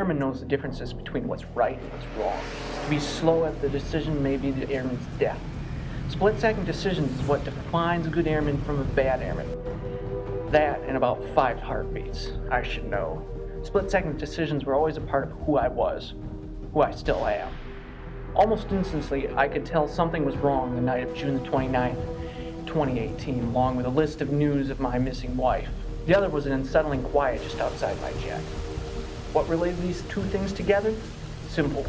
airman knows the differences between what's right and what's wrong. To be slow at the decision may be the airman's death. Split-second decisions is what defines a good airman from a bad airman. That and about 5 heartbeats, I should know. Split-second decisions were always a part of who I was, who I still am. Almost instantly, I could tell something was wrong the night of June the 29th, 2018, along with a list of news of my missing wife. The other was an unsettling quiet just outside my jet. What related these two things together? Simple.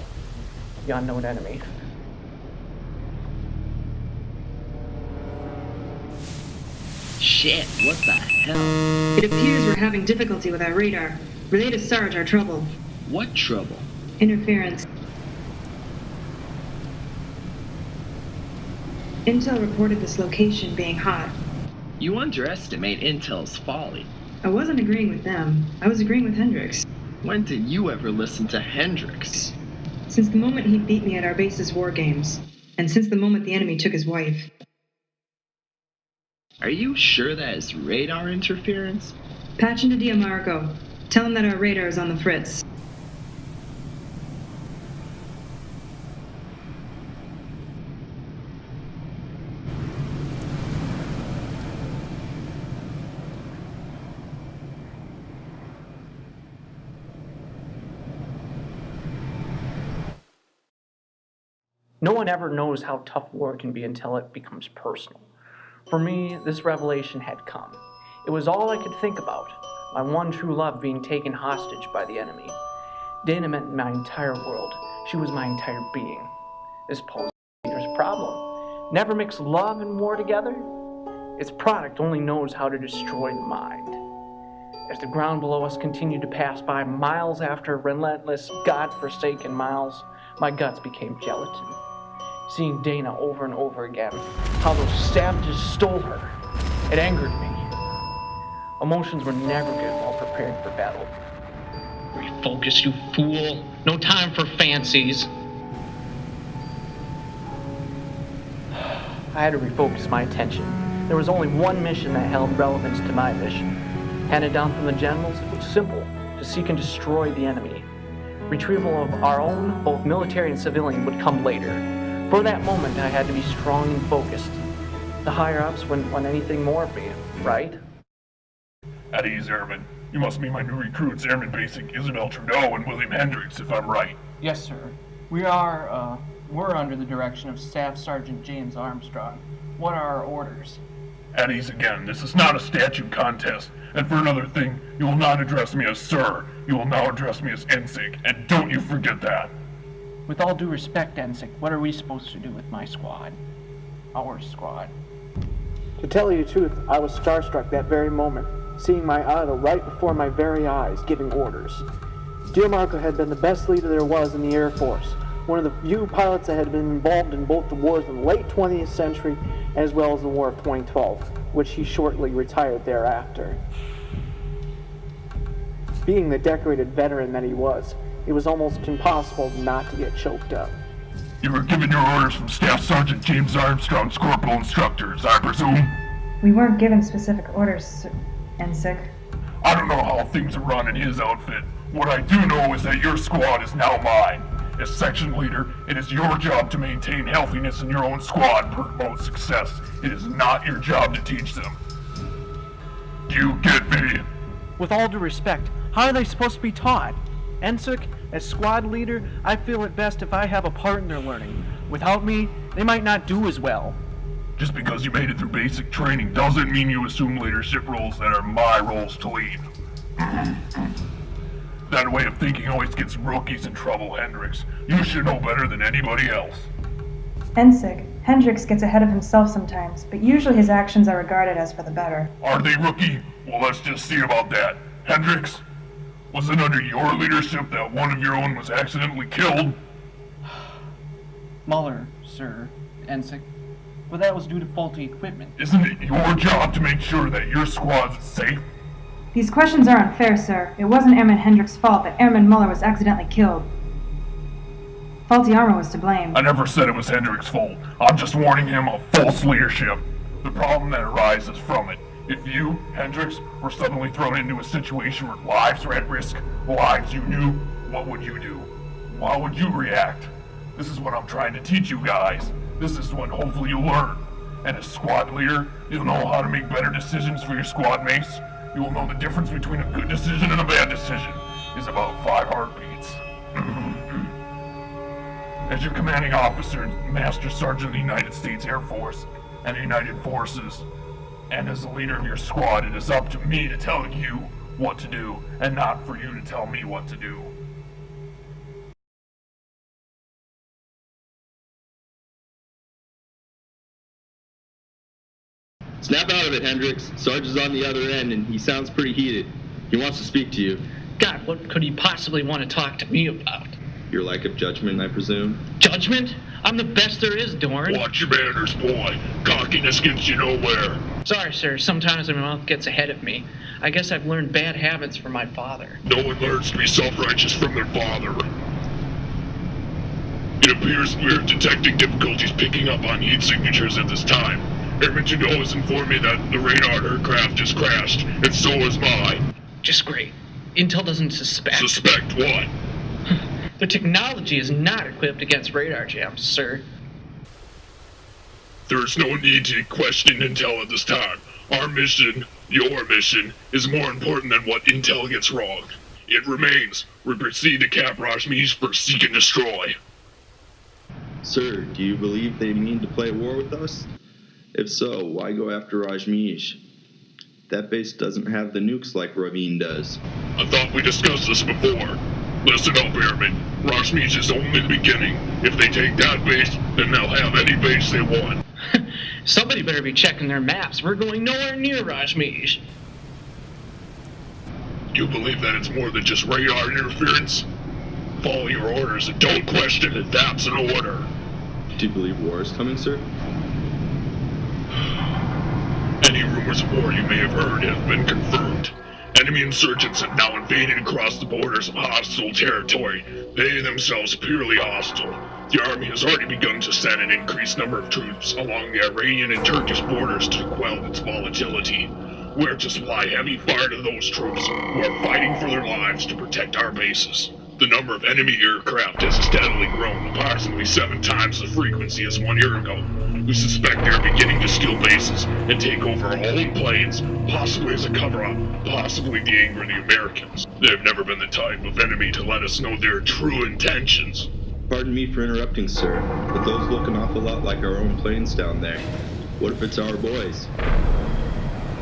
The unknown enemy. Shit, what the hell? It appears we're having difficulty with our radar. Relay to Sarge our trouble. What trouble? Interference. Intel reported this location being hot. You underestimate Intel's folly. I wasn't agreeing with them. I was agreeing with Hendrix. When did you ever listen to Hendrix? Since the moment he beat me at our base's war games, and since the moment the enemy took his wife. Are you sure that is radar interference? Patch into Diamarco. Tell him that our radar is on the fritz. No one ever knows how tough war can be until it becomes personal. For me, this revelation had come. It was all I could think about, my one true love being taken hostage by the enemy. Dana meant my entire world. She was my entire being. This posed a problem. Never mix love and war together? Its product only knows how to destroy the mind. As the ground below us continued to pass by miles after relentless, God-forsaken miles, my guts became gelatin. Seeing Dana over and over again, how those savages stole her, it angered me. Emotions were never good while preparing for battle. Refocus, you fool. No time for fancies. I had to refocus my attention. There was only one mission that held relevance to my mission. Handed down from the generals, it was simple: to seek and destroy the enemy. Retrieval of our own, both military and civilian, would come later. For that moment, I had to be strong and focused. The higher-ups wouldn't want anything more of me, right? At ease, Airman. You must mean my new recruits, Airman Basic Isabel Trudeau and William Hendrix, if I'm right. Yes, sir. We're under the direction of Staff Sergeant James Armstrong. What are our orders? At ease again. This is not a statute contest. And for another thing, you will not address me as sir. You will now address me as NSIG, and don't you forget that. With all due respect, NSIG, what are we supposed to do with my squad? Our squad. To tell you the truth, I was starstruck that very moment, seeing my idol right before my very eyes giving orders. Diamarco had been the best leader there was in the Air Force, one of the few pilots that had been involved in both the wars in the late 20th century as well as the War of 2012, which he shortly retired thereafter. Being the decorated veteran that he was, it was almost impossible not to get choked up. You were given your orders from Staff Sergeant James Armstrong's corporal instructors, I presume? We weren't given specific orders, NSIG. I don't know how things are run in his outfit. What I do know is that your squad is now mine. As section leader, it is your job to maintain healthiness in your own squad and promote success. It is not your job to teach them. Do you get me? With all due respect, how are they supposed to be taught? NSIG, as squad leader, I feel it best if I have a part in their learning. Without me, they might not do as well. Just because you made it through basic training doesn't mean you assume leadership roles that are my roles to lead. That way of thinking always gets rookies in trouble, Hendrix. You should know better than anybody else. NSIG, Hendrix gets ahead of himself sometimes, but usually his actions are regarded as for the better. Are they, rookie? Well, let's just see about that. Hendrix, was it under your leadership that one of your own was accidentally killed? Muller, sir, NSIG. But that was due to faulty equipment. Isn't it your job to make sure that your squad's safe? These questions are unfair, sir. It wasn't Airman Hendrix's fault that Airman Muller was accidentally killed. Faulty armor was to blame. I never said it was Hendrix's fault. I'm just warning him of false leadership. The problem that arises from it. If you, Hendrix, were suddenly thrown into a situation where lives were at risk, lives you knew, what would you do? How would you react? This is what I'm trying to teach you guys. This is what hopefully you'll learn. And as squad leader, you'll know how to make better decisions for your squad mates. You will know the difference between a good decision and a bad decision is about 5 heartbeats. As your commanding officer and Master Sergeant of the United States Air Force and the United Forces, and as the leader of your squad, it is up to me to tell you what to do, and not for you to tell me what to do. Snap out of it, Hendrix. Sarge is on the other end, and he sounds pretty heated. He wants to speak to you. God, what could he possibly want to talk to me about? Your lack of judgment, I presume? Judgment? I'm the best there is, Dorn. Watch your manners, boy. Cockiness gets you nowhere. Sorry, sir. Sometimes my mouth gets ahead of me. I guess I've learned bad habits from my father. No one learns to be self-righteous from their father. It appears we're detecting difficulties picking up on heat signatures at this time. Airman Trudeau has informed me that the radar aircraft has crashed, and so has mine. Just great. Intel doesn't suspect. Suspect what? The technology is not equipped against radar jams, sir. There's no need to question Intel at this time. Our mission, your mission, is more important than what Intel gets wrong. It remains. We proceed to cap Rajmish for seek and destroy. Sir, do you believe they mean to play war with us? If so, why go after Rajmish? That base doesn't have the nukes like Ravine does. I thought we discussed this before. Listen up, Airman. Rajmish is only the beginning. If they take that base, then they'll have any base they want. Somebody better be checking their maps. We're going nowhere near Rajmish. You believe that it's more than just radar interference? Follow your orders and don't question it. That's an order. Do you believe war is coming, sir? Any rumors of war you may have heard have been confirmed. Enemy insurgents have now invaded across the borders of hostile territory. They themselves purely hostile. The army has already begun to send an increased number of troops along the Iranian and Turkish borders to quell its volatility. We're to supply heavy fire to those troops who are fighting for their lives to protect our bases. The number of enemy aircraft has steadily grown, approximately 7 times the frequency as 1 year ago. We suspect they're beginning to steal bases and take over our own planes, possibly as a cover-up, possibly to anger the Americans. They've never been the type of enemy to let us know their true intentions. Pardon me for interrupting, sir, but those look an awful lot like our own planes down there. What if it's our boys?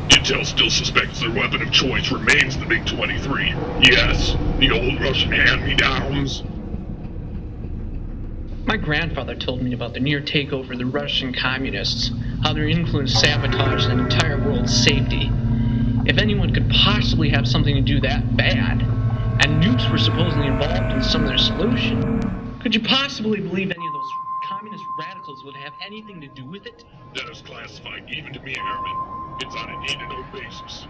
Intel still suspects their weapon of choice remains the MiG-23. Yes, the old Russian hand-me-downs. My grandfather told me about the near takeover of the Russian communists, how their influence sabotaged an entire world's safety. If anyone could possibly have something to do that bad, and nukes were supposedly involved in some of their solution, could you possibly believe any of those communist radicals would have anything to do with it? That is classified even to me, Airman. It's on a need-to-know basis.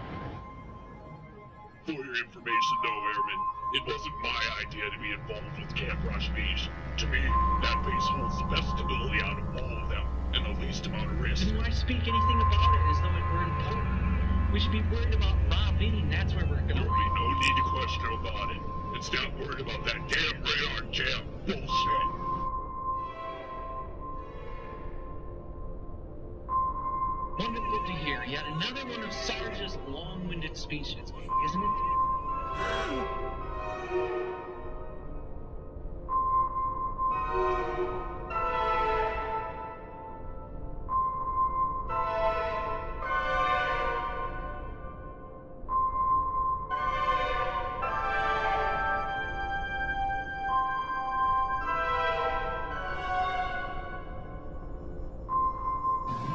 For your information, though, Airman, it wasn't my idea to be involved with Camp Rajmish. To me, that base holds the best stability out of all of them, and the least amount of risk. Then why speak anything about it as though it were important? We should be worried about Ravine, that's where we're going. There'll be no need to question about it. Instead, worried about that damn radar jam. Bullshit. Wonderful to hear. Yet another one of Sarge's long-winded speeches, isn't it?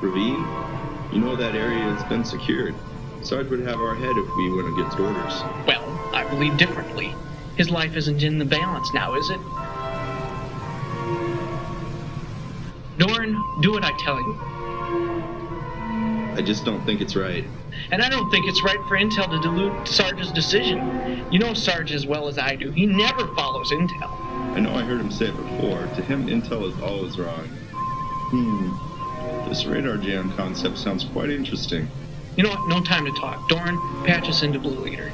Ravine? You know that area has been secured. Sarge would have our head if we went against orders. Well, I believe differently. His life isn't in the balance now, is it? Dorn, do what I tell you. I just don't think it's right. And I don't think it's right for Intel to dilute Sarge's decision. You know Sarge as well as I do. He never follows Intel. I know I heard him say it before. To him, Intel is always wrong. This radar jam concept sounds quite interesting. You know what? No time to talk. Dorn, patch us into Blue Leader.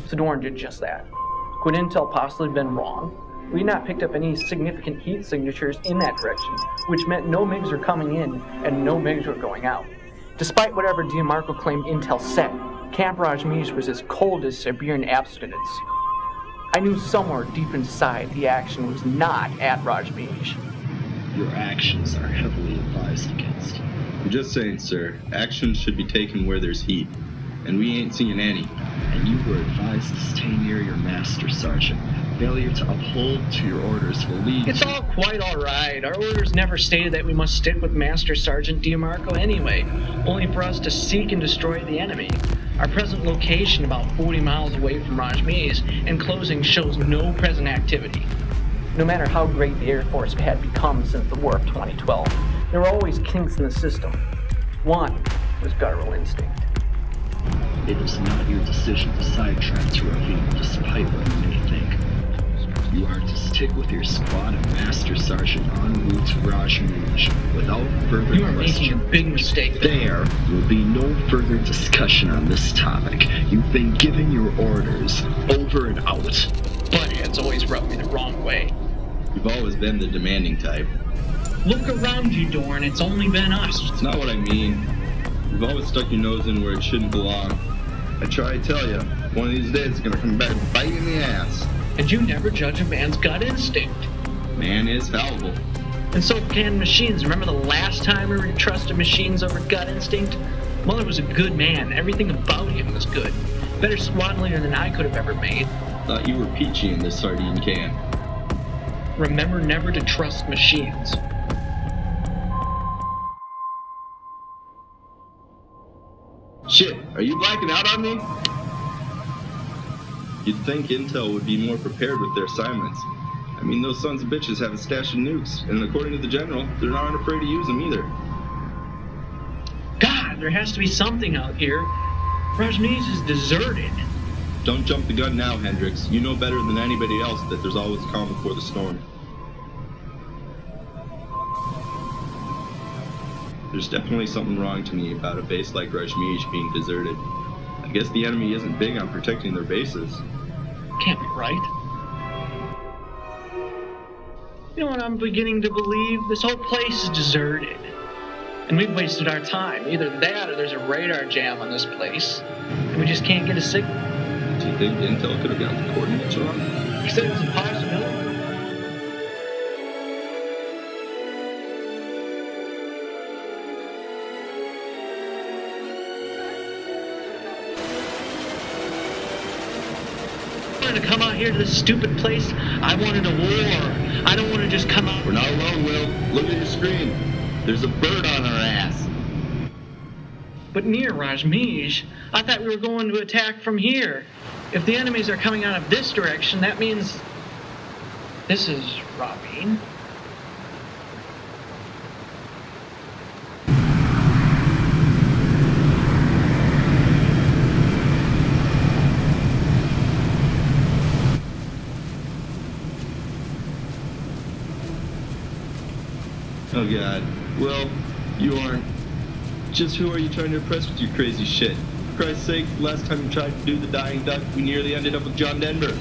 So Dorn did just that. Could intel possibly have been wrong? We had not picked up any significant heat signatures in that direction, which meant no MiGs were coming in and no MiGs were going out. Despite whatever DeMarco claimed intel said, Camp Rajneesh was as cold as Siberian abstinence. I knew somewhere deep inside the action was not at Rajneesh. Your actions are heavily advised against. I'm just saying, sir, action should be taken where there's heat, and we ain't seeing any. And you were advised to stay near your master sergeant. Failure to uphold to your orders will lead It's to... all quite alright. Our orders never stated that we must stick with Master Sergeant DeMarco anyway, only for us to seek and destroy the enemy. Our present location, about 40 miles away from Rajneesh, and closing shows no present activity. No matter how great the Air Force had become since the War of 2012, there were always kinks in the system. One was guttural instinct. It is not your decision to sidetrack to Ravine, despite what you may think. You are to stick with your squad and Master Sergeant en route to Rajneesh without further You are making a question. big mistake. There will be no further discussion on this topic. You've been given your orders. Over and out. Buttheads always rub me the wrong way. You've always been the demanding type. Look around you, Dorn. It's only been us. It's not what I mean. You've always stuck your nose in where it shouldn't belong. I try to tell you, one of these days it's gonna come back and bite you in the ass. And you never judge a man's gut instinct. Man is fallible. And so can machines. Remember the last time we trusted machines over gut instinct? Muller was a good man. Everything about him was good. Better squad leader than I could have ever made. Thought you were peachy in this sardine can. Remember never to trust machines. Shit, are you blacking out on me? You'd think Intel would be more prepared with their assignments. I mean, those sons of bitches have a stash of nukes, and according to the general, they're not afraid to use them either. God, there has to be something out here. Rajneesh is deserted. Don't jump the gun now, Hendrix. You know better than anybody else that there's always a calm before the storm. There's definitely something wrong to me about a base like Rajneesh being deserted. I guess the enemy isn't big on protecting their bases. Can't be right. You know what I'm beginning to believe? This whole place is deserted. And we've wasted our time. Either that or there's a radar jam on this place. And we just can't get a signal. Do you think Intel could have got the coordinates wrong? He said it was a possibility. To come out here to this stupid place, I wanted a war. I don't want to just come out. We're not alone, Will. Look at your screen. There's a bird on our ass. But near Rajneesh, I thought we were going to attack from here. If the enemies are coming out of this direction, that means this is Ravine. Oh god. Well, you aren't. Just who are you trying to impress with your crazy shit? For Christ's sake, last time you tried to do the dying duck, we nearly ended up with John Denver.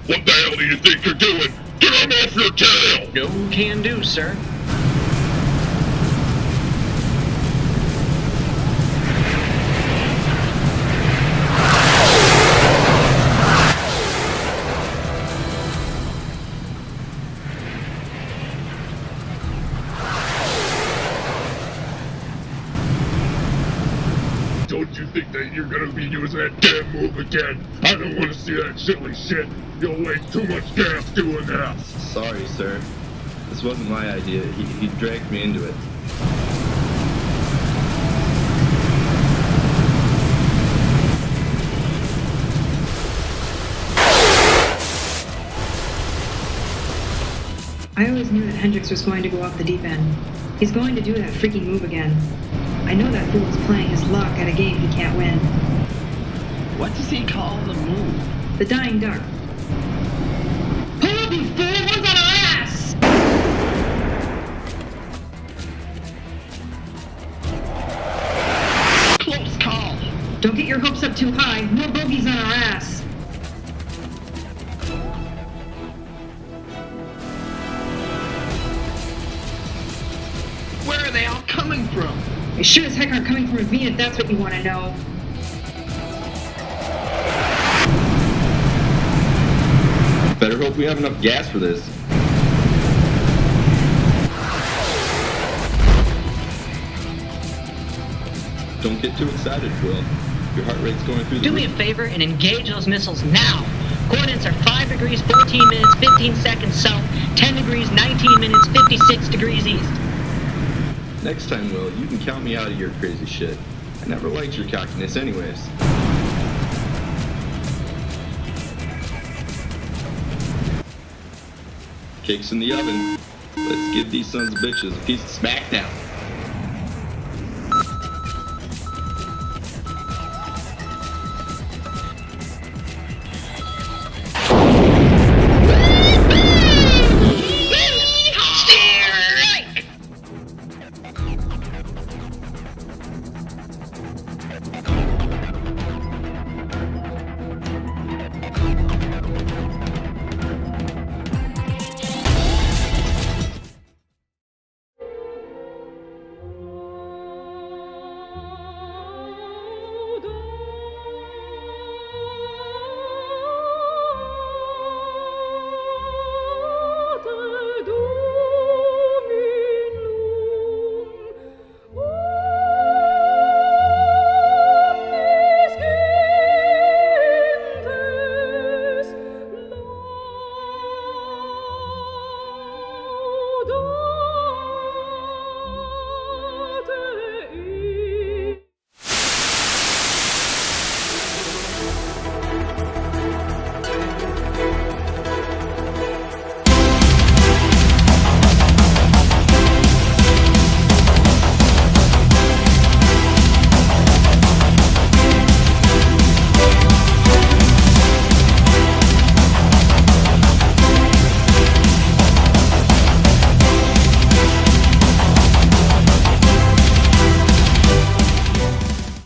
What the hell do you think you're doing? Get him off your tail! No can do, sir. Don't you think that you're gonna be using that damn move again? I don't want to see that silly shit. You'll waste too much gas doing that. Sorry, sir. This wasn't my idea. He dragged me into it. I always knew that Hendrix was going to go off the deep end. He's going to do that freaking move again. I know that fool is playing his luck at a game he can't win. What does he call the move? The dying dark. Pull up, you fool! One's on our ass! Close call. Don't get your hopes up too high. No bogeys on our ass. Where are they all coming from? They sure as heck aren't coming from me if that's what you want to know. Better hope we have enough gas for this. Don't get too excited, Will. Your heart rate's going through the Do me a roof. favor and engage those missiles now. Coordinates are 5 degrees, 14 minutes, 15 seconds south, 10 degrees, 19 minutes, 56 degrees east. Next time, Will, you can count me out of your crazy shit. I never liked your cockiness anyways. Cake's in the oven. Let's give these sons of bitches a piece of smackdown.